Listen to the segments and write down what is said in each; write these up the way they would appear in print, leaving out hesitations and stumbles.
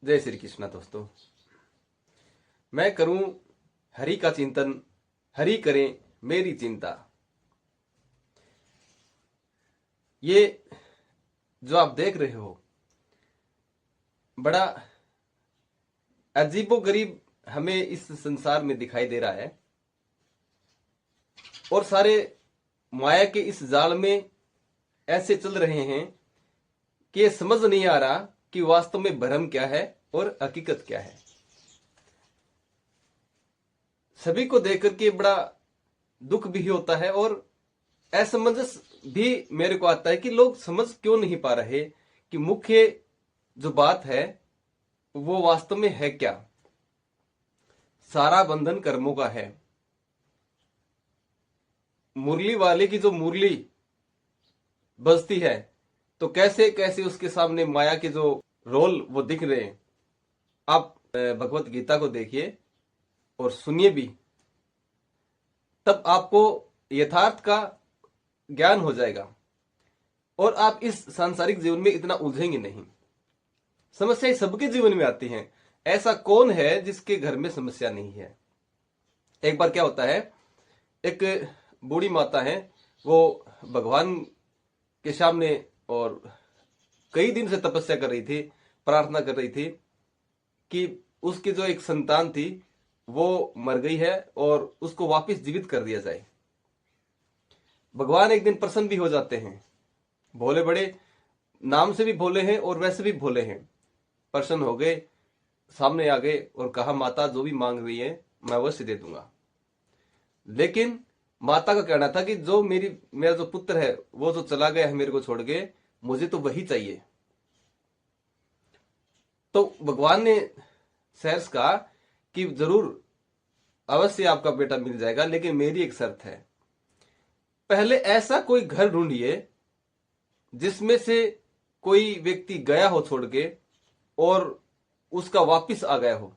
जय श्री कृष्णा दोस्तों। मैं करूं हरि का चिंतन, हरि करें मेरी चिंता। ये जो आप देख रहे हो बड़ा अजीबोगरीब हमें इस संसार में दिखाई दे रहा है और सारे माया के इस जाल में ऐसे चल रहे हैं कि ये समझ नहीं आ रहा कि वास्तव में भ्रम क्या है और हकीकत क्या है। सभी को देख करके बड़ा दुख भी होता है और असमंजस भी मेरे को आता है कि लोग समझ क्यों नहीं पा रहे कि मुख्य जो बात है वो वास्तव में है क्या। सारा बंधन कर्मों का है। मुरली वाले की जो मुरली बजती है तो कैसे कैसे उसके सामने माया के जो रोल वो दिख रहे हैं। आप भगवत गीता को देखिए और सुनिए भी, तब आपको यथार्थ का ज्ञान हो जाएगा और आप इस सांसारिक जीवन में इतना उलझेंगे नहीं। समस्याएं सबके जीवन में आती हैं। ऐसा कौन है जिसके घर में समस्या नहीं है। एक बार क्या होता है, एक बूढ़ी माता है, वो भगवान के सामने और कई दिन से तपस्या कर रही थी, प्रार्थना कर रही थी कि उसकी जो एक संतान थी वो मर गई है और उसको वापस जीवित कर दिया जाए। भगवान एक दिन प्रसन्न भी हो जाते हैं। भोले बड़े, नाम से भी भोले हैं और वैसे भी भोले हैं। प्रसन्न हो गए, सामने आ गए और कहा, माता जो भी मांग रही है मैं अवश्य दे दूंगा। लेकिन माता का कहना था कि जो मेरा जो पुत्र है वो जो चला गया है मेरे को छोड़ के, मुझे तो वही चाहिए। तो भगवान ने सहर्ष कहा कि जरूर अवश्य आपका बेटा मिल जाएगा, लेकिन मेरी एक शर्त है। पहले ऐसा कोई घर ढूंढिए जिसमें से कोई व्यक्ति गया हो छोड़ के और उसका वापिस आ गया हो।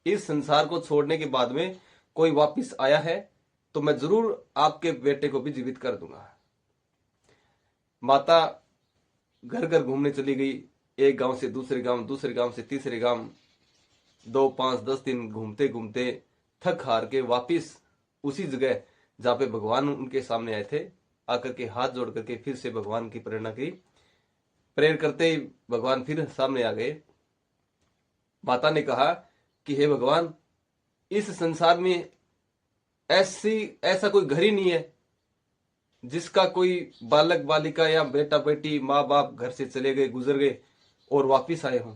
इस संसार को छोड़ने के बाद में कोई वापिस आया है तो मैं जरूर आपके बेटे को भी जीवित कर दूंगा। माता घर घर घूमने चली गई, एक गांव से दूसरे गांव, दूसरे गांव से तीसरे गांव, 2, 5, 10 दिन घूमते घूमते थक हार के वापिस उसी जगह जहां पे भगवान उनके सामने आए थे आकर के हाथ जोड़ करके फिर से भगवान की प्रेरणा की। प्रेयर करते ही भगवान फिर सामने आ गए। माता ने कहा कि हे भगवान, इस संसार में ऐसा कोई घर ही नहीं है जिसका कोई बालक बालिका या बेटा बेटी माँ बाप घर से चले गए, गुजर गए और वापिस आए हों।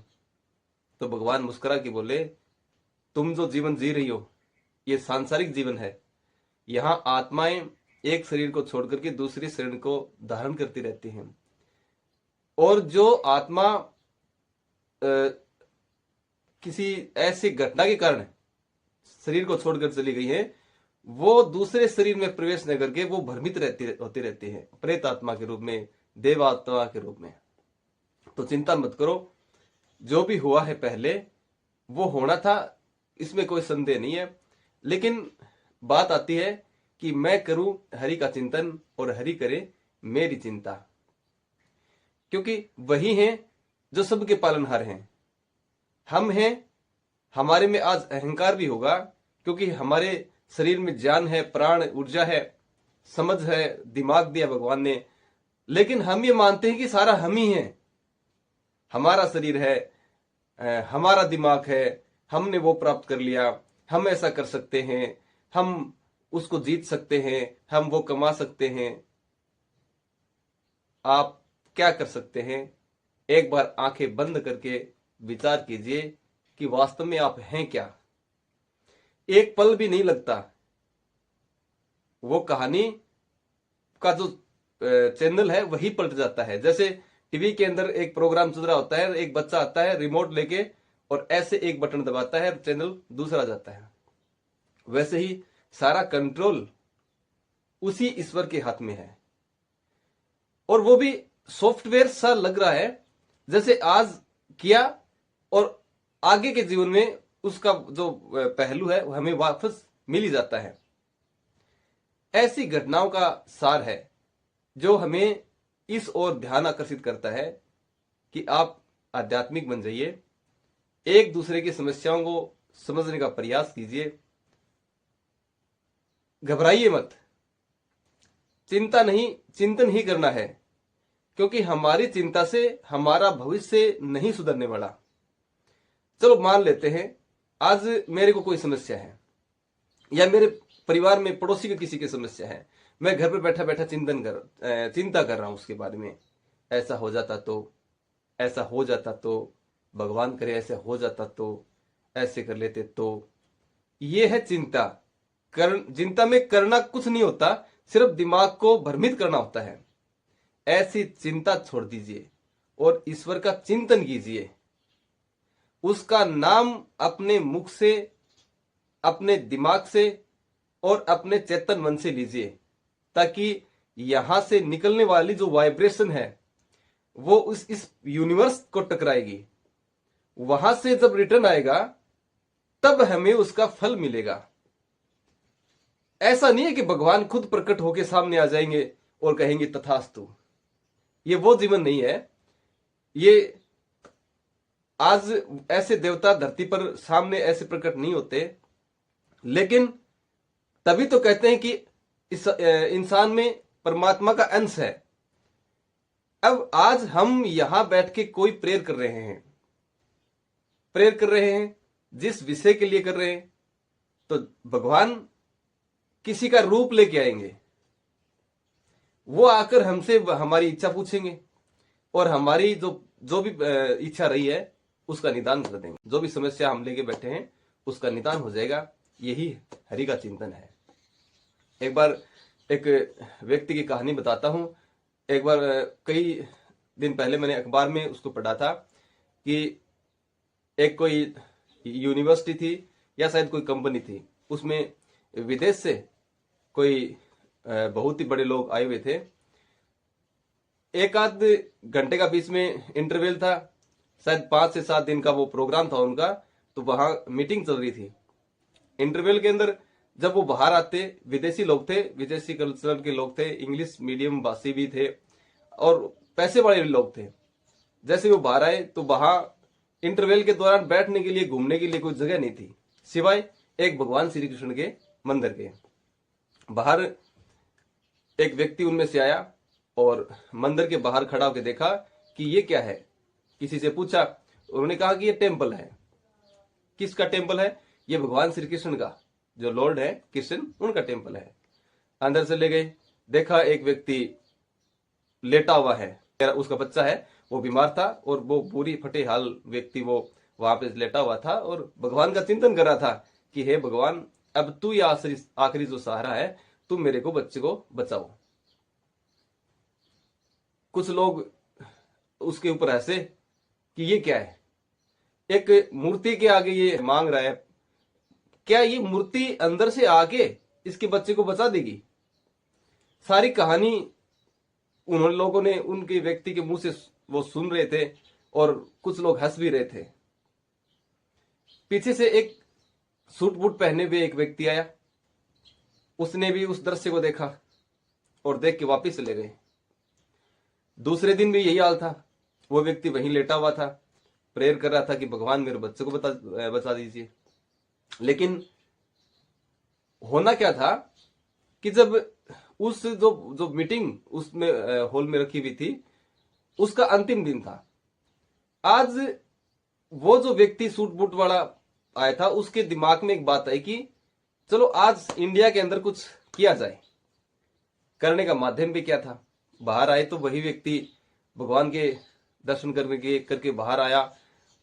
तो भगवान मुस्कुरा के बोले, तुम जो जीवन जी रही हो ये सांसारिक जीवन है। यहां आत्माएं एक शरीर को छोड़कर के दूसरे शरीर को धारण करती रहती हैं और जो आत्मा किसी ऐसी घटना के कारण शरीर को छोड़कर चली गई है, वो दूसरे शरीर में प्रवेश न करके वो भ्रमित होती रहती है, प्रेत आत्मा के रूप में, देव आत्मा के रूप में। तो चिंता मत करो, जो भी हुआ है पहले वो होना था, इसमें कोई संदेह नहीं है। लेकिन बात आती है कि मैं करूं हरि का चिंतन और हरि करे मेरी चिंता, क्योंकि वही हैं जो सबके पालनहार हैं। हम हैं, हमारे में आज अहंकार भी होगा क्योंकि हमारे शरीर में जान है, प्राण, ऊर्जा है, समझ है, दिमाग दिया भगवान ने। लेकिन हम ये मानते हैं कि सारा हम ही हैं। हमारा शरीर है, हमारा दिमाग है, हमने वो प्राप्त कर लिया, हम ऐसा कर सकते हैं, हम उसको जीत सकते हैं, हम वो कमा सकते हैं। आप क्या कर सकते हैं? एक बार आंखें बंद करके विचार कीजिए कि वास्तव में आप हैं क्या। एक पल भी नहीं लगता। वो कहानी का जो चैनल है वही पलट जाता है। जैसे टीवी के अंदर एक प्रोग्राम चल रहा होता है, एक बच्चा आता है रिमोट लेके और ऐसे एक बटन दबाता है, चैनल दूसरा जाता है। वैसे ही सारा कंट्रोल उसी ईश्वर के हाथ में है और वो भी सॉफ्टवेयर सा लग रहा है, जैसे आज किया और आगे के जीवन में उसका जो पहलू है वो हमें वापस मिल ही जाता है। ऐसी घटनाओं का सार है जो हमें इस ओर ध्यान आकर्षित करता है कि आप आध्यात्मिक बन जाइए, एक दूसरे की समस्याओं को समझने का प्रयास कीजिए, घबराइए मत। चिंता नहीं, चिंतन ही करना है, क्योंकि हमारी चिंता से हमारा भविष्य नहीं सुधरने वाला। चलो मान लेते हैं आज मेरे को कोई समस्या है, या मेरे परिवार में पड़ोसी के किसी की समस्या है, मैं घर पर बैठा बैठा चिंता कर रहा हूं उसके बारे में। ऐसा हो जाता तो, ऐसा हो जाता तो, भगवान करे ऐसा हो जाता तो, ऐसे कर लेते तो। ये है चिंता। चिंता में करना कुछ नहीं होता, सिर्फ दिमाग को भ्रमित करना होता है। ऐसी चिंता छोड़ दीजिए और ईश्वर का चिंतन कीजिए। उसका नाम अपने मुख से, अपने दिमाग से और अपने चेतन मन से लीजिए, ताकि यहां से निकलने वाली जो वाइब्रेशन है वो इस यूनिवर्स को टकराएगी। वहां से जब रिटर्न आएगा तब हमें उसका फल मिलेगा। ऐसा नहीं है कि भगवान खुद प्रकट होकर सामने आ जाएंगे और कहेंगे तथास्तु। ये वो जीवन नहीं है। ये आज ऐसे देवता धरती पर सामने ऐसे प्रकट नहीं होते, लेकिन तभी तो कहते हैं कि इस इंसान में परमात्मा का अंश है। अब आज हम यहां बैठ के कोई प्रेयर कर रहे हैं, प्रेयर कर रहे हैं जिस विषय के लिए कर रहे हैं, तो भगवान किसी का रूप लेके आएंगे। वो आकर हमसे हमारी इच्छा पूछेंगे और हमारी जो भी इच्छा रही है उसका निदान कर देंगे। जो भी समस्या हम लेके बैठे हैं उसका निदान हो जाएगा। यही हरि का चिंतन है। एक बार एक व्यक्ति की कहानी बताता हूं। एक बार कई दिन पहले मैंने अखबार में उसको पढ़ा था कि एक कोई यूनिवर्सिटी थी या शायद कोई कंपनी थी, उसमें विदेश से कोई बहुत ही बड़े लोग आए हुए थे। एक आध घंटे का बीच में इंटरवल था, शायद 5 से 7 दिन का वो प्रोग्राम था उनका। तो वहां मीटिंग चल रही थी। इंटरवल के अंदर जब वो बाहर आते, विदेशी लोग थे, विदेशी कल्चर के लोग थे, इंग्लिश मीडियम भाषी भी थे और पैसे वाले लोग थे। जैसे वो बाहर आए तो वहां इंटरवल के दौरान बैठने के लिए, घूमने के लिए कोई जगह नहीं थी, सिवाय एक भगवान श्री कृष्ण के मंदिर के। बाहर एक व्यक्ति उनमें से आया और मंदिर के बाहर खड़ा होकर देखा कि ये क्या है। किसी से पूछा, उन्होंने कहा कि ये टेम्पल है। किसका टेम्पल है? ये भगवान श्री कृष्ण का, जो लॉर्ड है कृष्ण, उनका टेम्पल है। अंदर से ले गए, देखा एक व्यक्ति लेटा हुआ है, उसका बच्चा है, वो बीमार था और वो पूरी फटे हाल व्यक्ति वो वहां पे लेटा हुआ था और भगवान का चिंतन कर रहा था कि हे भगवान, अब तू ये आखिरी जो सहारा है, तुम मेरे को, बच्चे को बचाओ। कुछ लोग उसके ऊपर हंसे कि ये क्या है, एक मूर्ति के आगे ये मांग रहा है, क्या ये मूर्ति अंदर से आके इसके बच्चे को बचा देगी? सारी कहानी उन लोगों ने उनके व्यक्ति के मुंह से वो सुन रहे थे और कुछ लोग हंस भी रहे थे। पीछे से एक सूट बूट पहने हुए एक व्यक्ति आया, उसने भी उस दृश्य को देखा और देख के वापिस चले गए। दूसरे दिन भी यही हाल था, वो व्यक्ति वहीं लेटा हुआ था, प्रेयर कर रहा था कि भगवान मेरे बच्चे को बचा दीजिए। लेकिन होना क्या था कि जब उस जो मीटिंग उसमें हॉल में रखी हुई थी, उसका अंतिम दिन था। आज वो जो व्यक्ति सूट बूट वाला आया था, उसके दिमाग में एक बात आई कि चलो आज इंडिया के अंदर कुछ किया जाए। करने का माध्यम भी क्या था? बाहर आए तो वही व्यक्ति भगवान के दर्शन करके बाहर आया,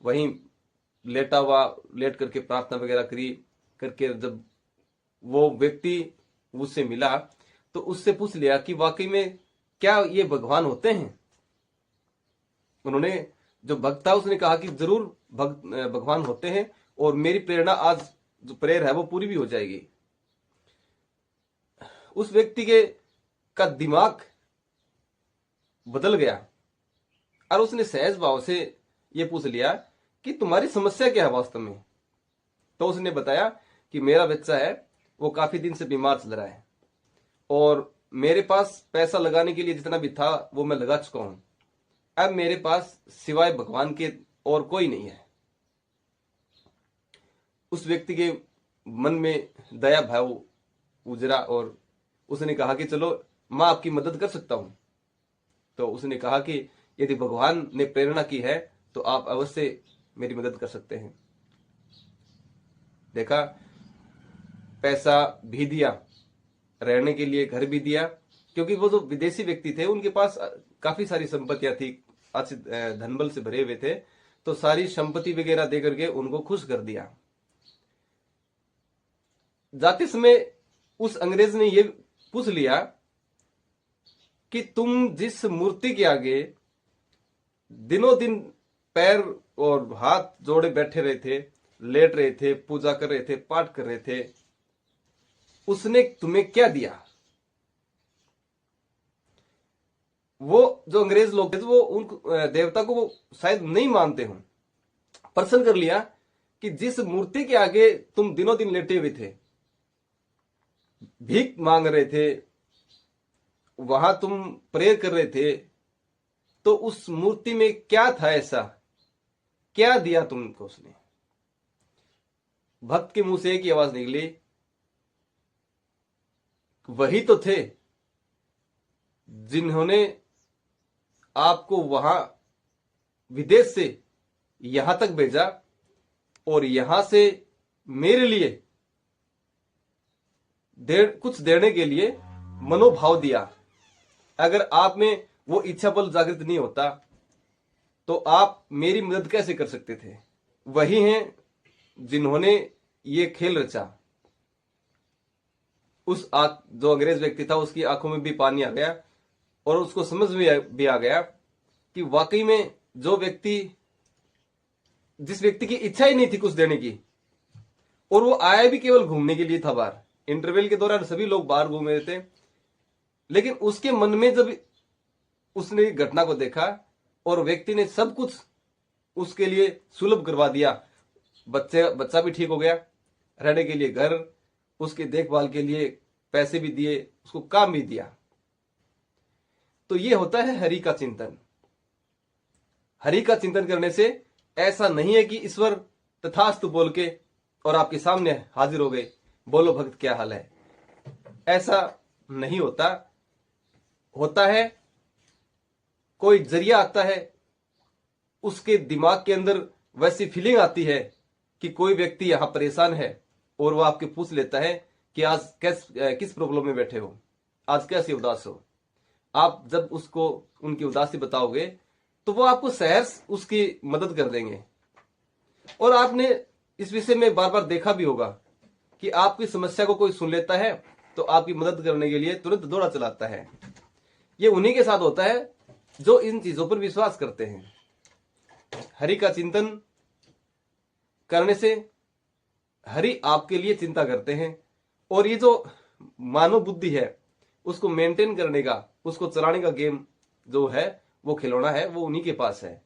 वहीं लेटा हुआ, लेट करके प्रार्थना वगैरह करी करके जब वो व्यक्ति उससे मिला तो उससे पूछ लिया कि वाकई में क्या ये भगवान होते हैं? उन्होंने, जो भक्त था उसने कहा कि जरूर भगवान होते हैं और मेरी प्रेरणा आज जो प्रेयर है वो पूरी भी हो जाएगी। उस व्यक्ति का दिमाग बदल गया और उसने सहज भाव से ये पूछ लिया कि तुम्हारी समस्या क्या है वास्तव में? तो उसने बताया कि मेरा बच्चा है, वो काफी दिन से बीमार चल रहा है और मेरे पास पैसा लगाने के लिए जितना भी था वो मैं लगा चुका हूं। अब मेरे पास सिवाय भगवान के और कोई नहीं है। उस व्यक्ति के मन में दया भाव उजरा और उसने कहा कि चलो मैं आपकी मदद कर सकता हूं। तो उसने कहा कि यदि भगवान ने प्रेरणा की है तो आप अवश्य मेरी मदद कर सकते हैं। देखा, पैसा भी दिया, रहने के लिए घर भी दिया, क्योंकि वो जो विदेशी व्यक्ति थे उनके पास काफी सारी संपत्तियां थी, अच्छे धनबल से भरे हुए थे, तो सारी संपत्ति वगैरह दे करके उनको खुश कर दिया। जाते समय उस अंग्रेज ने ये पूछ लिया कि तुम जिस मूर्ति के आगे दिनों दिन पैर और हाथ जोड़े बैठे रहे थे, लेट रहे थे, पूजा कर रहे थे, पाठ कर रहे थे, उसने तुम्हें क्या दिया? वो जो अंग्रेज लोग थे वो उन देवता को वो शायद नहीं मानते हो। प्रश्न कर लिया कि जिस मूर्ति के आगे तुम दिनों दिन लेटे हुए थे, भीख मांग रहे थे, वहां तुम प्रेयर कर रहे थे, तो उस मूर्ति में क्या था ऐसा? क्या दिया तुमको उसने? भक्त के मुंह से एक ही आवाज निकली, वही तो थे जिन्होंने आपको वहां विदेश से यहां तक भेजा और यहां से मेरे लिए कुछ देने के लिए मनोभाव दिया। अगर आप में वो इच्छा बल जागृत नहीं होता तो आप मेरी मदद कैसे कर सकते थे? वही हैं जिन्होंने ये खेल रचा। उस जो अंग्रेज व्यक्ति था उसकी आंखों में भी पानी आ गया और उसको समझ में भी आ गया कि वाकई में जिस व्यक्ति की इच्छा ही नहीं थी कुछ देने की, और वो आया भी केवल घूमने के लिए था बाहर। इंटरवल के दौरान सभी लोग बाहर घूम रहे थे, लेकिन उसके मन में जब उसने घटना को देखा और व्यक्ति ने सब कुछ उसके लिए सुलभ करवा दिया, बच्चा भी ठीक हो गया, रहने के लिए घर, उसके देखभाल के लिए पैसे भी दिए, उसको काम भी दिया। तो ये होता है हरि का चिंतन। हरि का चिंतन करने से ऐसा नहीं है कि ईश्वर तथास्तु बोल के और आपके सामने हाजिर हो गए, बोलो भक्त क्या हाल है, ऐसा नहीं होता। होता है कोई जरिया आता है, उसके दिमाग के अंदर वैसी फीलिंग आती है कि कोई व्यक्ति यहां परेशान है और वो आपके पूछ लेता है कि आज किस प्रॉब्लम में बैठे हो, आज कैसे उदास हो। आप जब उसको उनकी उदासी बताओगे तो वो आपको सहर्ष उसकी मदद कर देंगे। और आपने इस विषय में बार बार देखा भी होगा कि आपकी समस्या को कोई सुन लेता है तो आपकी मदद करने के लिए तुरंत दौड़ा चलाता है। ये उन्हीं के साथ होता है जो इन चीजों पर विश्वास करते हैं। हरि का चिंतन करने से हरि आपके लिए चिंता करते हैं, और ये जो मानव बुद्धि है उसको मेंटेन करने का, उसको चलाने का गेम जो है, वो खिलौना है, वो उन्हीं के पास है।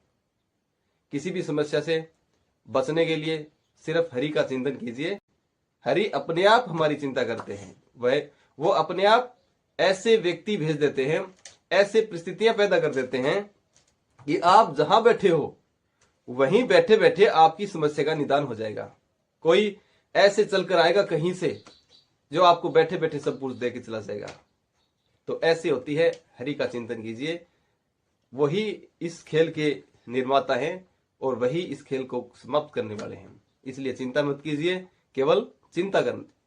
किसी भी समस्या से बचने के लिए सिर्फ हरि का चिंतन कीजिए। हरि अपने आप हमारी चिंता करते हैं। वो अपने आप ऐसे व्यक्ति भेज देते हैं, ऐसे परिस्थितियां पैदा कर देते हैं कि आप जहां बैठे हो वहीं बैठे बैठे आपकी समस्या का निदान हो जाएगा। कोई ऐसे चलकर आएगा कहीं से जो आपको बैठे बैठे सब कुछ दे के चला जाएगा। तो ऐसे होती है, हरि का चिंतन कीजिए। वही इस खेल के निर्माता हैं और वही इस खेल को समाप्त करने वाले हैं। इसलिए चिंता मत कीजिए, केवल चिंता करना।